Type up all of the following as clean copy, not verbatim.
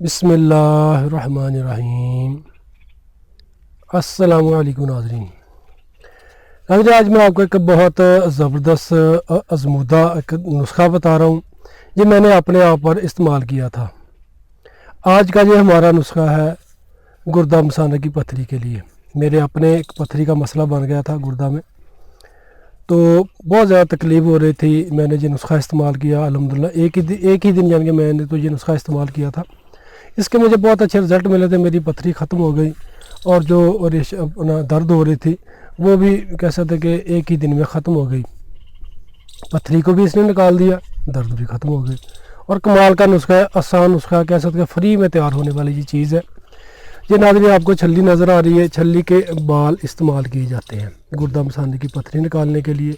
بسم اللہ الرحمن الرحیم۔ السلام علیکم ناظرین۔ آج میں آپ کو ایک بہت زبردست آزمودہ ایک نسخہ بتا رہا ہوں، یہ میں نے اپنے آپ پر استعمال کیا تھا۔ آج کا یہ ہمارا نسخہ ہے گردہ مثانہ کی پتھری کے لیے۔ میرے اپنے ایک پتھری کا مسئلہ بن گیا تھا گردہ میں، تو بہت زیادہ تکلیف ہو رہی تھی۔ میں نے یہ نسخہ استعمال کیا الحمدللہ، ایک ہی دن یعنی کہ میں نے تو یہ نسخہ استعمال کیا تھا۔ اس کے مجھے بہت اچھے رزلٹ ملے تھے، میری پتھری ختم ہو گئی اور جو اپنا درد ہو رہی تھی وہ بھی کہہ سکتے کہ ایک ہی دن میں ختم ہو گئی۔ پتھری کو بھی اس نے نکال دیا، درد بھی ختم ہو گئی، اور کمال کا نسخہ ہے، آسان نسخہ ہے، کہہ سکتے کہ فری میں تیار ہونے والی یہ چیز ہے۔ یہ ناظرین آپ کو چھلی نظر آ رہی ہے، چھلی کے بال استعمال کیے جاتے ہیں گردہ مثانہ کی پتھری نکالنے کے لیے۔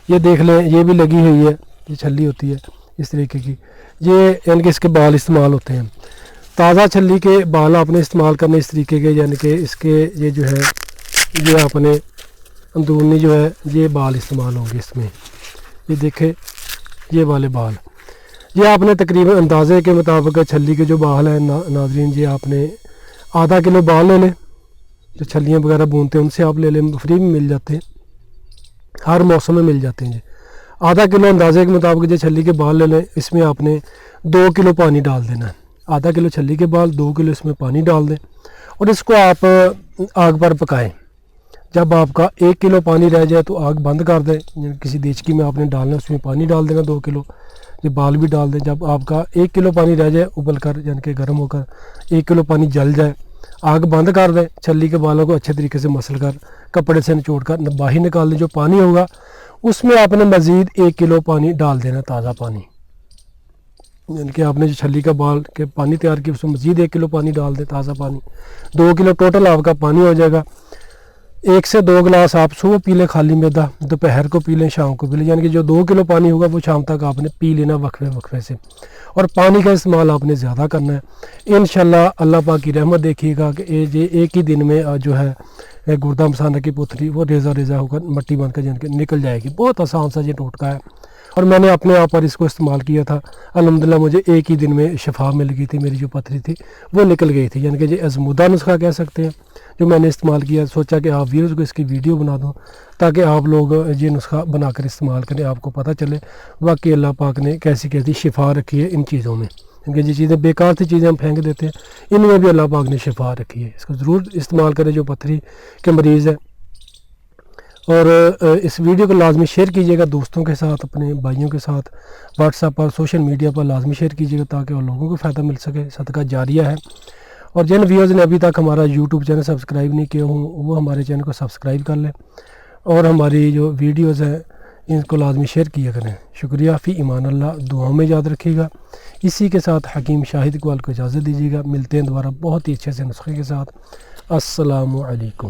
یہ دیکھ لیں، یہ بھی لگی ہوئی ہے، یہ چھلی ہوتی ہے اس طریقے کی، یہ یعنی کہ اس کے بال استعمال ہوتے ہیں۔ تازہ چھلی کے بال آپ نے استعمال کرنے اس طریقے کے، یعنی کہ اس کے یہ جو ہے یہ آپ نے اندرونی جو ہے یہ بال استعمال ہوں گے اس میں۔ یہ دیکھیں یہ والے بال، یہ آپ نے تقریباً اندازے کے مطابق چھلی کے جو بال ہیں ناظرین، یہ آپ نے آدھا کلو بال لے لیں، جو چھلیاں وغیرہ بونتے ہیں ان سے آپ لے لیں، فری میں مل جاتے ہیں، ہر موسم میں مل جاتے ہیں۔ آدھا کلو اندازے کے مطابق جو چھلی کے بال لے لیں، اس میں آپ نے 2 کلو پانی ڈال دینا ہے۔ آدھا کلو چھلی کے بال، 2 کلو اس میں پانی ڈال دیں اور اس کو آپ آگ پر پکائیں۔ جب آپ کا 1 کلو پانی رہ جائے تو آگ بند کر دیں، کسی دیچکی میں آپ نے ڈالنا، اس میں پانی ڈال دینا 2 کلو، یہ بال بھی ڈال دیں۔ جب آپ کا 1 کلو پانی رہ جائے ابل کر، یعنی کہ گرم ہو کر 1 کلو پانی جل جائے، آگ بند کر دیں، چھلی کے بالوں کو اچھے طریقے سے مسل کر کپڑے سے نچوڑ کر باہر نکال دیں۔ جو پانی ہوگا اس میں آپ نے مزید 1 کلو پانی ڈال دینا، تازہ پانی، یعنی کہ آپ نے جو چھلی کا بال کے پانی تیار کیا اس میں مزید 1 کلو پانی ڈال دیں، تازہ پانی، 2 کلو ٹوٹل آپ کا پانی ہو جائے گا۔ 1 سے 2 گلاس آپ صبح پی لیں خالی معدہ، دوپہر کو پی لیں، شام کو پی لیں، یعنی کہ جو 2 کلو پانی ہوگا وہ شام تک آپ نے پی لینا وقفے سے، اور پانی کا استعمال آپ نے زیادہ کرنا ہے۔ انشاءاللہ اللہ پاک کی رحمت دیکھیے گا کہ یہ ایک ہی دن میں جو ہے گردہ مثانہ کی پتھری وہ ریزہ ہو کر مٹی بن کر یعنی کہ نکل جائے گی۔ بہت آسان سا یہ ٹوٹکا ہے، اور میں نے اپنے آپ پر اس کو استعمال کیا تھا الحمدللہ، مجھے ایک ہی دن میں شفا مل گئی تھی، میری جو پتھری تھی وہ نکل گئی تھی، یعنی کہ یہ آزمودہ نسخہ کہہ سکتے ہیں جو میں نے استعمال کیا۔ سوچا کہ آپ ویڈیوز کو اس کی ویڈیو بنا دوں تاکہ آپ لوگ یہ نسخہ بنا کر استعمال کریں، آپ کو پتہ چلے واقعی اللہ پاک نے کیسی کیسی شفا رکھی ہے ان چیزوں میں، کیونکہ یہ چیزیں بیکار تھی چیزیں ہم پھینک دیتے ہیں، ان میں بھی اللہ پاک نے شفا رکھی ہے۔ اس کو ضرور استعمال کریں جو پتھری کے مریض ہیں، اور اس ویڈیو کو لازمی شیئر کیجیے گا دوستوں کے ساتھ، اپنے بھائیوں کے ساتھ، واٹس ایپ پر، سوشل میڈیا پر لازمی شیئر کیجیے گا تاکہ اور لوگوں کو فائدہ مل سکے، صدقہ جاریہ ہے۔ اور جن ویورز نے ابھی تک ہمارا یوٹیوب چینل سبسکرائب نہیں کیا ہوں وہ ہمارے چینل کو سبسکرائب کر لیں، اور ہماری جو ویڈیوز ہیں ان کو لازمی شیئر کیا کریں۔ شکریہ، فی امان اللہ، دعاؤں میں یاد رکھیے گا۔ اسی کے ساتھ حکیم شاہد اقبال کو اجازت دیجیے گا، ملتے ہیں دوبارہ بہت ہی اچھے سے نسخے کے ساتھ۔ السلام علیکم۔